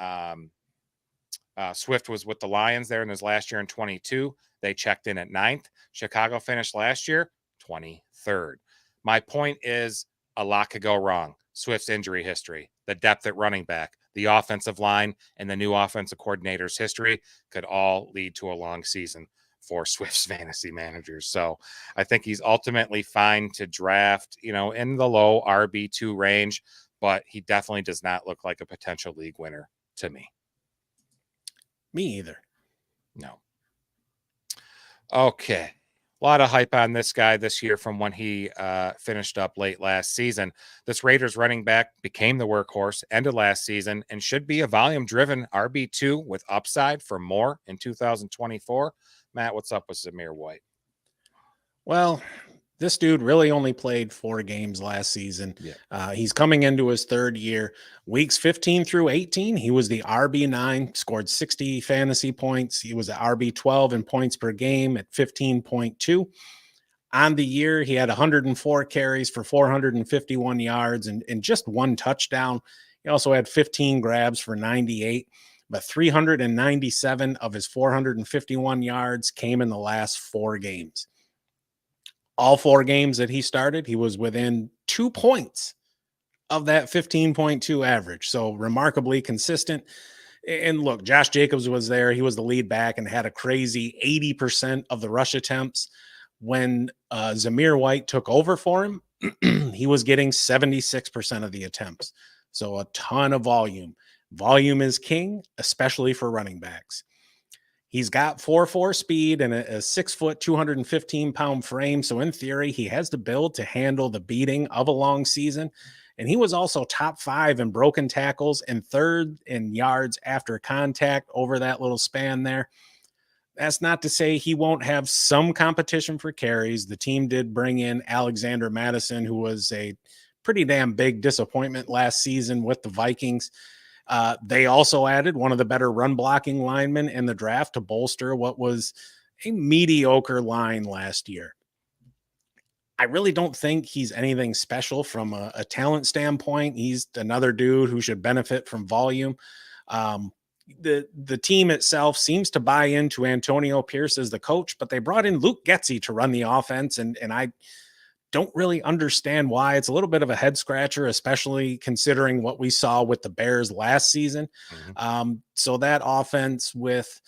Swift was with the Lions there in his last year in 22. They checked in at 9th. Chicago finished last year 23rd. My point is a lot could go wrong. Swift's injury history, the depth at running back, the offensive line, and the new offensive coordinator's history could all lead to a long season for Swift's fantasy managers. So I think he's ultimately fine to draft, in the low RB2 range, but he definitely does not look like a potential league winner to me. Me either. No. Okay. A lot of hype on this guy this year from when he finished up late last season. This Raiders running back became the workhorse end of last season and should be a volume-driven RB2 with upside for more in 2024. Matt, what's up with Zamir White? Well, this dude really only played 4 games last season. Yeah. He's coming into his 3rd year. Weeks 15 through 18, he was the RB9, scored 60 fantasy points. He was the RB12 in points per game at 15.2. On the year, he had 104 carries for 451 yards and just 1 touchdown. He also had 15 grabs for 98, but 397 of his 451 yards came in the last 4 games. All 4 games that he started, he was within 2 points of that 15.2 average. So remarkably consistent. And look, Josh Jacobs was there. He was the lead back and had a crazy 80% of the rush attempts. When Zamir White took over for him, he was getting 76% of the attempts. So a ton of volume. Volume is king, especially for running backs. He's got 4.4 speed and a 6 foot, 215 pound frame. So in theory, he has the build to handle the beating of a long season. And he was also top 5 in broken tackles and 3rd in yards after contact over that little span there. That's not to say he won't have some competition for carries. The team did bring in Alexander Madison, who was a pretty damn big disappointment last season with the Vikings. They also added one of the better run blocking linemen in the draft to bolster what was a mediocre line last year. I really don't think he's anything special from a talent standpoint. He's another dude who should benefit from volume. The team itself seems to buy into Antonio Pierce as the coach, but they brought in Luke Getsy to run the offense, and I don't really understand why. It's a little bit of a head scratcher, especially considering what we saw with the Bears last season. So that offense with,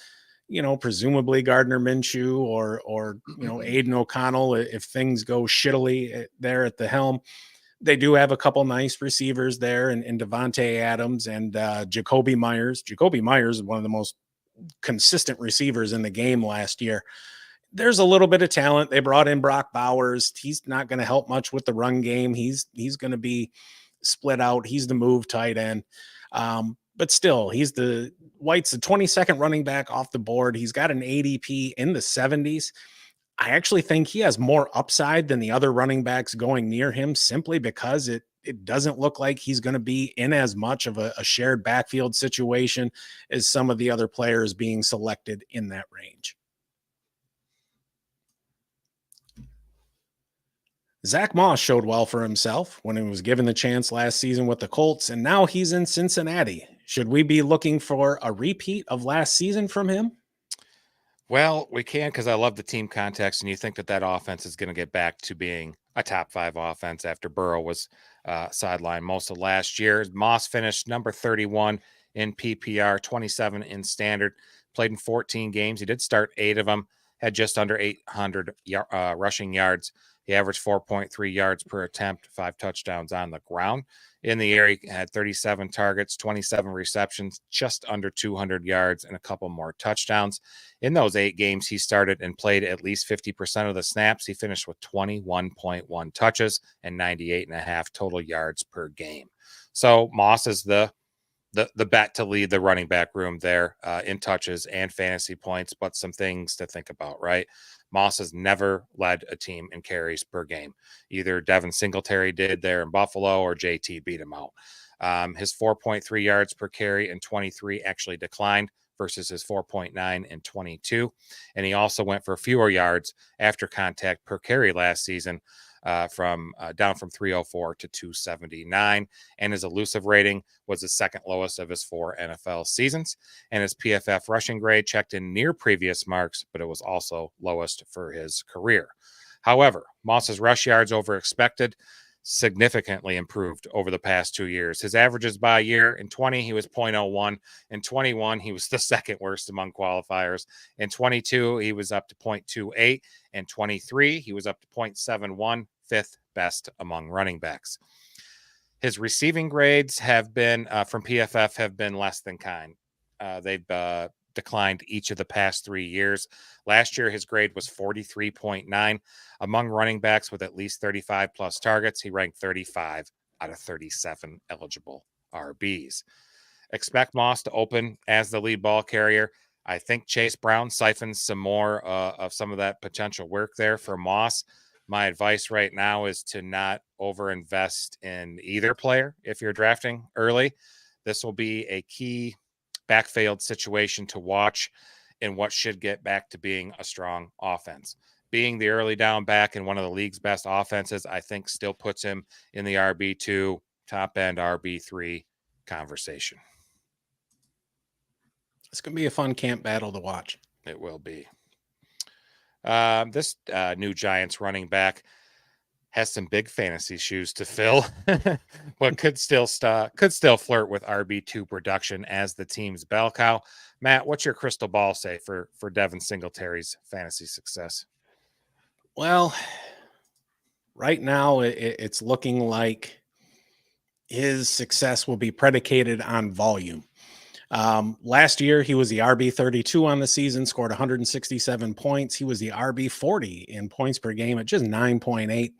presumably Gardner Minshew or Aiden O'Connell, if things go shittily there at the helm, they do have a couple nice receivers there in Devontae Adams and Jacoby Myers. Jacoby Myers is one of the most consistent receivers in the game last year. There's a little bit of talent. They brought in Brock Bowers. He's not going to help much with the run game. He's going to be split out. He's the move tight end. But still, White's the 22nd running back off the board. He's got an ADP in the 70s. I actually think he has more upside than the other running backs going near him, simply because it doesn't look like he's going to be in as much of a shared backfield situation as some of the other players being selected in that range. Zack Moss showed well for himself when he was given the chance last season with the Colts, and now he's in Cincinnati. Should we be looking for a repeat of last season from him? Well, we can, because I love the team context, and you think that offense is going to get back to being a top 5 offense after Burrow was sidelined most of last year. Moss finished number 31 in PPR, 27 in standard, played in 14 games. He did start 8 of them, had just under 800 rushing yards. He averaged 4.3 yards per attempt, 5 touchdowns on the ground. In the air, he had 37 targets, 27 receptions, just under 200 yards, and a couple more touchdowns. In those 8 games, he started and played at least 50% of the snaps. He finished with 21.1 touches and 98.5 total yards per game. So Moss is the bet to lead the running back room there in touches and fantasy points, but some things to think about, right? Moss has never led a team in carries per game. Either Devin Singletary did there in Buffalo or JT beat him out. His 4.3 yards per carry in 23 actually declined versus his 4.9 in 22. And he also went for fewer yards after contact per carry last season, down from 304 to 279, and his elusive rating was the second lowest of his 4 NFL seasons, and his PFF rushing grade checked in near previous marks, but it was also lowest for his career. However, Moss's rush yards over expected significantly improved over the past 2 years. His averages by year: in 20, he was 0.01. In 21, he was the second worst among qualifiers. In 22, he was up to 0.28. In 23, he was up to 0.71, 5th best among running backs. His receiving grades have been, from PFF, have been less than kind. They've declined each of the past 3 years. Last year, his grade was 43.9. Among running backs with at least 35 plus targets, he ranked 35 out of 37 eligible RBs. Expect Moss to open as the lead ball carrier. I think Chase Brown siphons some more of some of that potential work there for Moss. My advice right now is to not overinvest in either player if you're drafting early. This will be a key backfield situation to watch in what should get back to being a strong offense. Being the early down back in one of the league's best offenses, I think still puts him in the RB2, top end RB3 conversation. It's going to be a fun camp battle to watch. It will be. This new Giants running back has some big fantasy shoes to fill, but could still flirt with RB2 production as the team's bell cow. Matt, what's your crystal ball say for Devin Singletary's fantasy success? Well, right now it's looking like his success will be predicated on volume. Last year, he was the RB 32 on the season, scored 167 points. He was the RB 40 in points per game at just 9.8.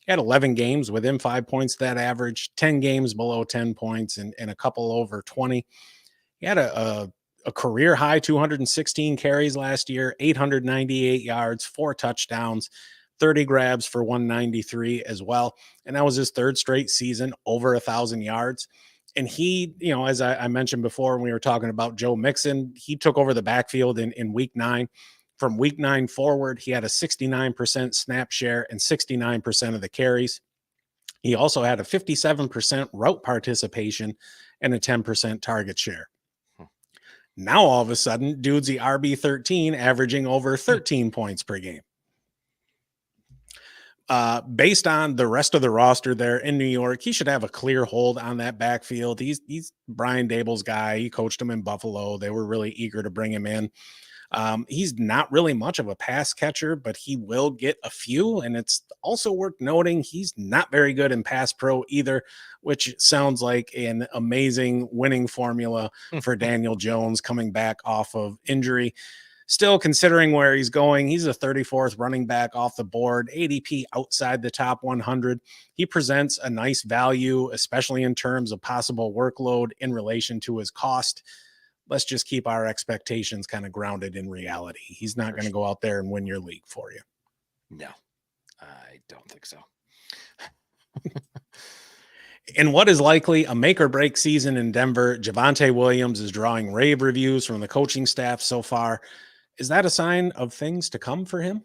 He had 11 games within 5 points that average, 10 games below 10 points, and a couple over 20. He had a career high 216 carries last year, 898 yards, 4 touchdowns, 30 grabs for 193 as well. And that was his third straight season over 1,000 yards. And he, as I mentioned before, when we were talking about Joe Mixon, he took over the backfield in week 9. From week 9 forward, he had a 69% snap share and 69% of the carries. He also had a 57% route participation and a 10% target share. Now, all of a sudden, dude's the RB13, averaging over 13 points per game. Based on the rest of the roster there in New York, he should have a clear hold on that backfield. He's Brian Dable's guy. He coached him in Buffalo. They were really eager to bring him in. He's not really much of a pass catcher, but he will get a few. And it's also worth noting he's not very good in pass pro either, which sounds like an amazing winning formula for Daniel Jones coming back off of injury. Still, considering where he's going, he's a 34th running back off the board, ADP outside the top 100. He presents a nice value, especially in terms of possible workload in relation to his cost. Let's just keep our expectations kind of grounded in reality. He's not going to go out there and win your league for you. No, I don't think so. In what is likely a make or break season in Denver, Javonte Williams is drawing rave reviews from the coaching staff so far. Is that a sign of things to come for him?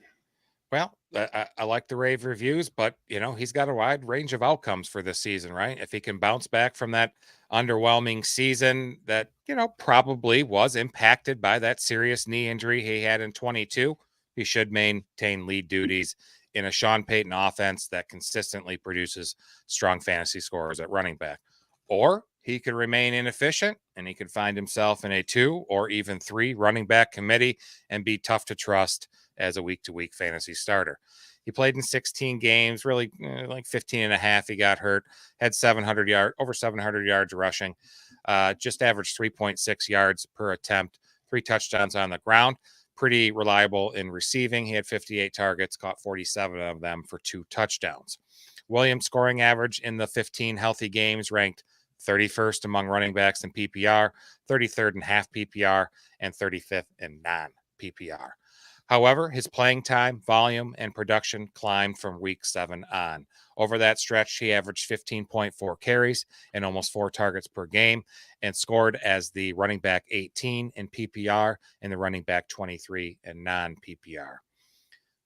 Well, I like the rave reviews, but he's got a wide range of outcomes for this season, right? If he can bounce back from that underwhelming season that probably was impacted by that serious knee injury he had in 22, he should maintain lead duties in a Sean Payton offense that consistently produces strong fantasy scores at running back. Or he could remain inefficient and he could find himself in a 2 or even 3 running back committee and be tough to trust as a week-to-week fantasy starter. He played in 16 games, really like 15 and a half. He got hurt, had over 700 yards rushing, just averaged 3.6 yards per attempt, 3 touchdowns on the ground. Pretty reliable in receiving. He had 58 targets, caught 47 of them for 2 touchdowns. Williams' scoring average in the 15 healthy games ranked 31st among running backs in PPR, 33rd in half PPR, and 35th in non-PPR. However, his playing time, volume, and production climbed from week 7 on. Over that stretch, he averaged 15.4 carries and almost 4 targets per game and scored as the running back 18 in PPR and the running back 23 in non-PPR.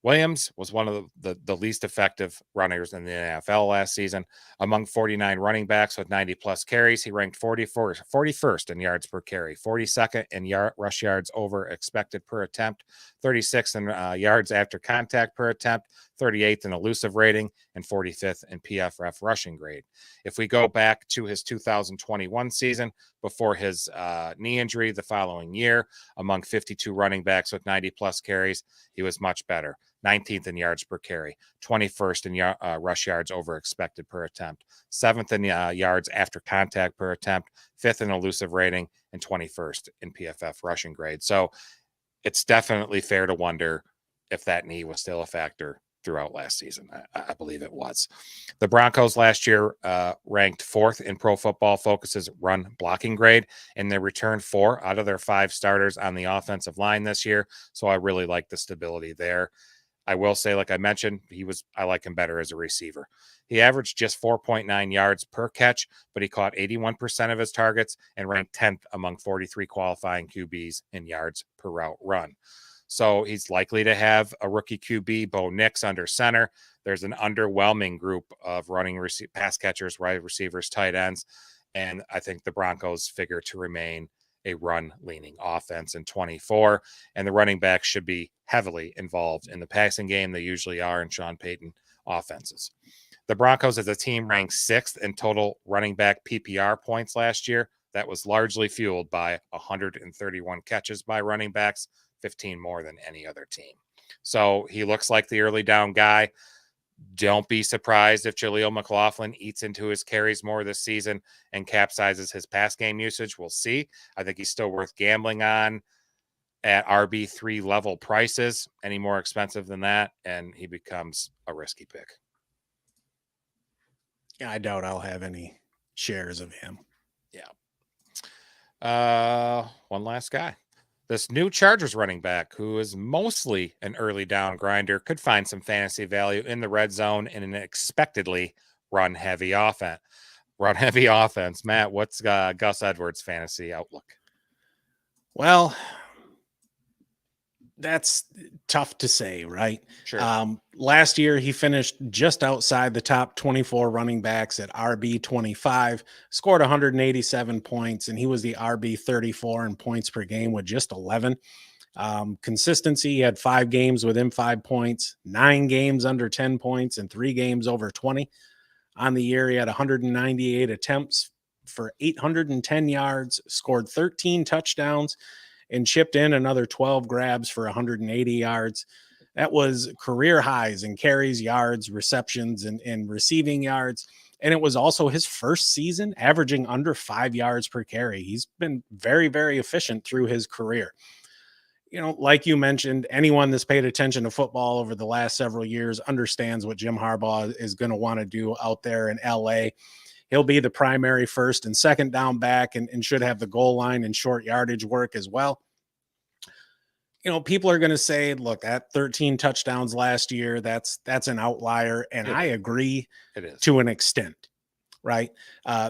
Williams was one of the least effective runners in the NFL last season. Among 49 running backs with 90-plus carries, he ranked 41st in yards per carry, 42nd in rush yards over expected per attempt, 36th in yards after contact per attempt, 38th in elusive rating, and 45th in PFF rushing grade. If we go back to his 2021 season, before his knee injury the following year, among 52 running backs with 90-plus carries, he was much better. 19th in yards per carry, 21st in rush yards over expected per attempt, 7th in yards after contact per attempt, 5th in elusive rating, and 21st in PFF rushing grade. So it's definitely fair to wonder if that knee was still a factor throughout last season. I believe it was. The Broncos last year ranked 4th in Pro Football Focus's run blocking grade, and they returned 4 out of their 5 starters on the offensive line this year. So I really like the stability there. I will say, like I mentioned, I like him better as a receiver. He averaged just 4.9 yards per catch, but he caught 81% of his targets and ranked 10th among 43 qualifying QBs in yards per route run. So he's likely to have a rookie QB, Bo Nix, under center. There's an underwhelming group of running pass catchers, wide receivers, tight ends, and I think the Broncos figure to remain a run-leaning offense in 24, and the running backs should be heavily involved in the passing game. They usually are in Sean Payton offenses. The Broncos as a team ranked 6th in total running back PPR points last year. That was largely fueled by 131 catches by running backs, 15 more than any other team. So he looks like the early down guy. Don't be surprised if Jaleel McLaughlin eats into his carries more this season and capsizes his pass game usage. We'll see. I think he's still worth gambling on at RB3 level prices. Any more expensive than that, and he becomes a risky pick. Yeah, I doubt I'll have any shares of him. One last guy. This new Chargers running back, who is mostly an early down grinder, could find some fantasy value in the red zone in an expectedly run heavy offense. Matt, what's Gus Edwards' fantasy outlook? Well, that's tough to say, right? Sure. Last year, he finished just outside the top 24 running backs at RB 25, scored 187 points, and he was the RB 34 in points per game with just 11. Consistency, he had 5 games within 5 points, 9 games under 10 points, and 3 games over 20. On the year, he had 198 attempts for 810 yards, scored 13 touchdowns, and chipped in another 12 grabs for 180 yards. That was career highs in carries, yards, receptions, and receiving yards. And it was also his first season averaging under 5 yards per carry. He's been very, very efficient through his career. You know, like you mentioned, anyone that's paid attention to football over the last several years understands what Jim Harbaugh is going to want to do out there in LA. He'll be the primary first and second down back and should have the goal line and short yardage work as well. You know, people are going to say, look, at 13 touchdowns last year, that's an outlier. And I agree to an extent, right?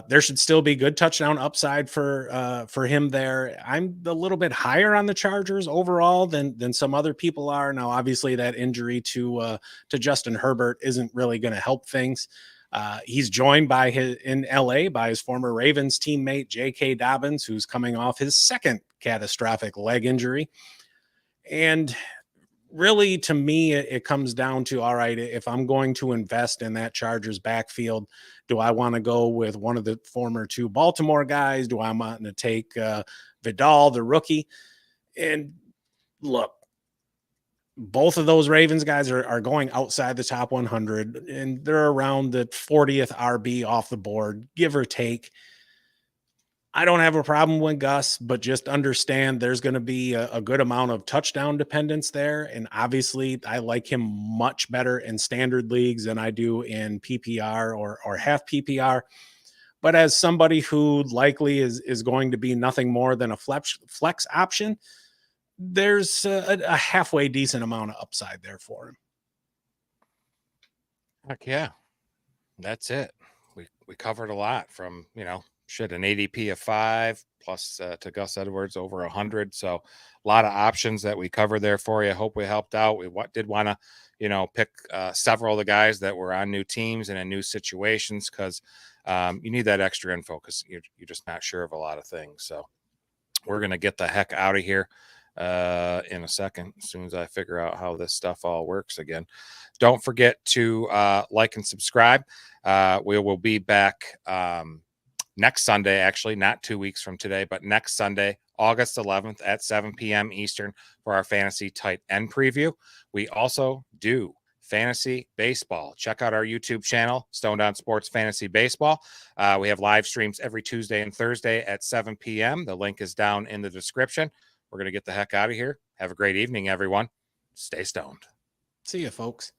There should still be good touchdown upside for him there. I'm a little bit higher on the Chargers overall than some other people are. Now, obviously, that injury to Justin Herbert isn't really going to help things. He's joined in LA by his former Ravens teammate, J.K. Dobbins, who's coming off his second catastrophic leg injury. And really, to me, it comes down to, all right, if I'm going to invest in that Chargers backfield, do I want to go with one of the former 2 Baltimore guys? Do I want to take Vidal, the rookie? And look, both of those Ravens guys are going outside the top 100, and they're around the 40th RB off the board, give or take. I don't have a problem with Gus, but just understand there's going to be a good amount of touchdown dependence there. And obviously, I like him much better in standard leagues than I do in PPR or half PPR. But as somebody who likely is going to be nothing more than a flex option, there's a halfway decent amount of upside there for him. Heck yeah. That's it. We covered a lot from, an ADP of 5 plus to Gus Edwards over 100. So a lot of options that we covered there for you. I hope we helped out. We did want to, pick several of the guys that were on new teams and in new situations because you need that extra info because you're just not sure of a lot of things. So we're going to get the heck out of here in a second as soon as I figure out how this stuff all works again. Don't forget to like and subscribe. We will be back next Sunday, actually, not 2 weeks from today, but next Sunday, August 11th at 7 p.m. Eastern for our fantasy tight end preview. We also do fantasy baseball. Check out our YouTube channel, Stone Down Sports Fantasy Baseball. We have live streams every Tuesday and Thursday at 7 p.m. The link is down in the description. We're going to get the heck out of here. Have a great evening, everyone. Stay stoned. See you, folks.